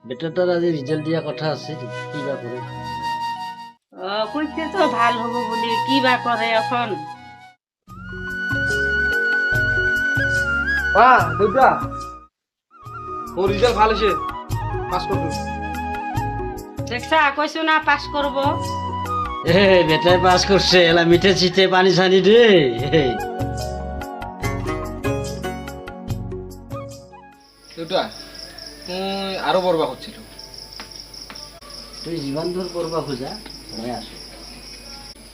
বেটাটার আজি রিজাল্ট দিয়া কথা আছে কি বা করে কইছে তো ভাল হব বলি কি বা করে এখন দুটা ও রেজাল্ট ভালো হয়েছে পাস করবো দেখছা কইছো না পাস করব এ বেটায় পাস করছে এলা মিঠে চিঠে পানি ছানি দে দুটা তুই আরো পড়বা হচ্ছিল তুই যিমান দূৰ কৰবা খোজা মই আছো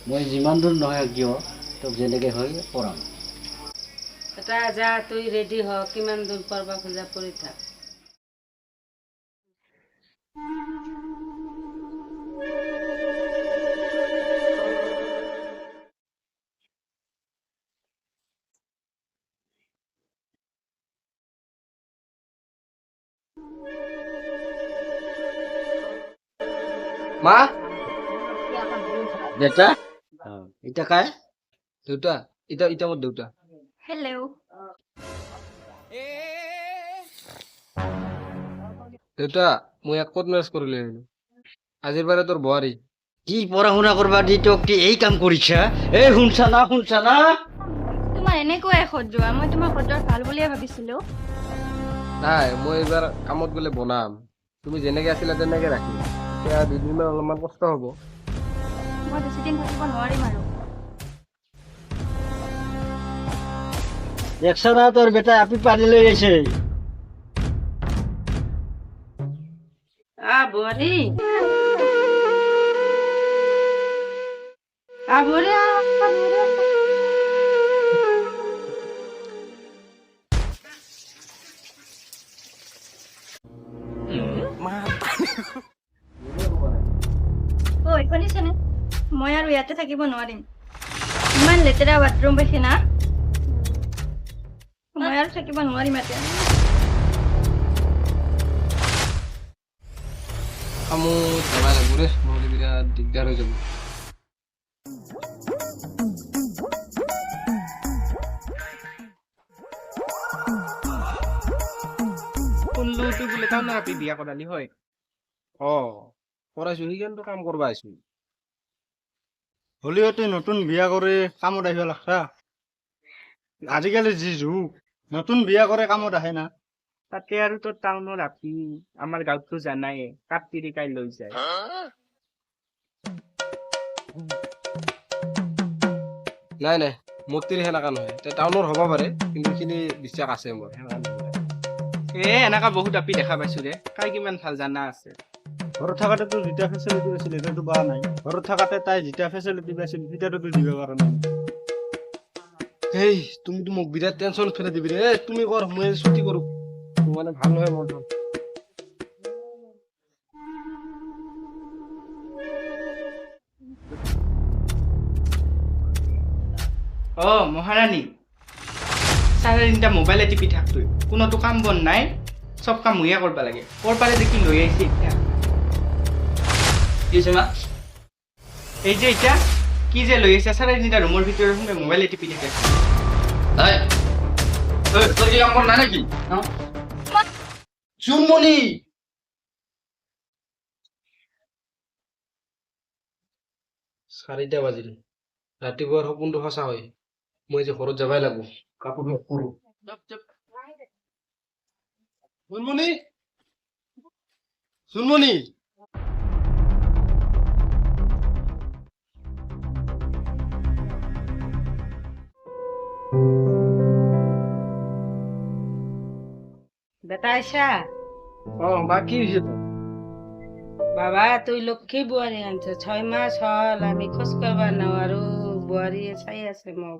মই যিমান দূৰ নহয় কিয় তোক যেনেকে হয় পঢ়াম এটা যা তুই রেডি হ কিমান দূর পড়বা খোঁজা পড়ি থাক মা বেটা এটা কায় দুটা এটা এটা মোর দুটা Hello. দুটা মই এক কত ম্যারেজ করলে আজির বারে তোর বোয়ারি কি পঢ়া-শুনা কৰবা দি তোক কি এই কাম কৰিছা এই শুনছা না তোমাৰ এনেকুৱাই সজোৱা মই তোমাৰ সজোৱা ভাল বুলিয়ে ভাবিছিলো নাই মই এবার কামত গলে বনাম তুমি যেনেকে আছিলা তেনেকে রাখি এতিয়া দুদিনমান অলপমান কষ্ট হব মই বেছি দিন থাকিব নোৱাৰিম আৰু দেখছ না তোৰ বেটা আপি পাৰি লৈ আহিছে বুয়াৰি বুয়াৰি ঐ শুনিছনে মই আৰু ইয়াতে থাকিব নোৱাৰিম ইমান লেতেৰা বাথৰুম পাইছে না মই আৰু থাকিব নোৱাৰিম ইয়াতে কামো যাবা লাগব রে নহলে বিরাট দিগদার হয়ে যাব শুনলো তুই বোলে তাও না আপনি বিয়া করালি হয় অ পড়াইছো সেইখানটো কাম করবা আইছো হলেও তুই নতুন বিয়া করে কামত আহিব লাগছা আজিকালি যি যুগ নতুন বিয়া করে কামত আহে না তাতে আৰু তোৰ টাউনৰ আপি আমাৰ গাঁৱততো জানাই কাপ তিৰিকাই লৈ যায় নাই নাই মোৰ তিৰি সেনেকা নহয় টাউনৰ হ'ব পাৰে কিন্তু এইখিনি বিশ্বাস আছে মোৰ সেনেকা নহয়। এনেকা বহুত আপি দেখা পাইছো ৰে কাই কিমান ভাল জানা আছে ঘৰত থাকাতে তোৰ যেতিয়া ফেচিলিটি পাইছিল এতিয়াতো পোৱা নাই ঘৰত থাকাতে তাই যেতিয়া ফেচিলিটি পাইছিল তেতিয়াতো তোৰ দিব পৰা নাই হেই তুমিতো মোক বিৰাট টেনচন ফেলে দিবি ৰে তুমি কৰ মই ছুটি কৰো মোৰ মানে ভাল নহয় মোৰ মহাৰাণী চাৰে তিনিটা মোবাইলে টিপি থাক তুই কোনোতো কাম বন নাই চব কাম ময়ে কৰিব লাগে কৰবালে দেখি লৈ আহিছে এতিয়া কি হৈছে মা এই যে এতিয়া কি যে লৈ আহিছে চাৰে তিনিটা ৰুমৰ ভিতৰত সোমাই মোবাইলে টিপি থাকে তোৰ কি কাম নাই নেকি চুমনি চাৰিটা বাজিল ৰাতিপুৱাৰ সপোনটো সঁচা হয় মই যে ঘৰত যাবাই লাগব কাপোৰ কৰো চুনমনি চুনমনি বেটা আইসা বা কি হৈছে তোৰ বাবা তুই লক্ষ্মী বুয়ারি আনছ 6 মাস হল আমি খোঁজ করবার নাও আর বুয়ারি চাই আছে মোক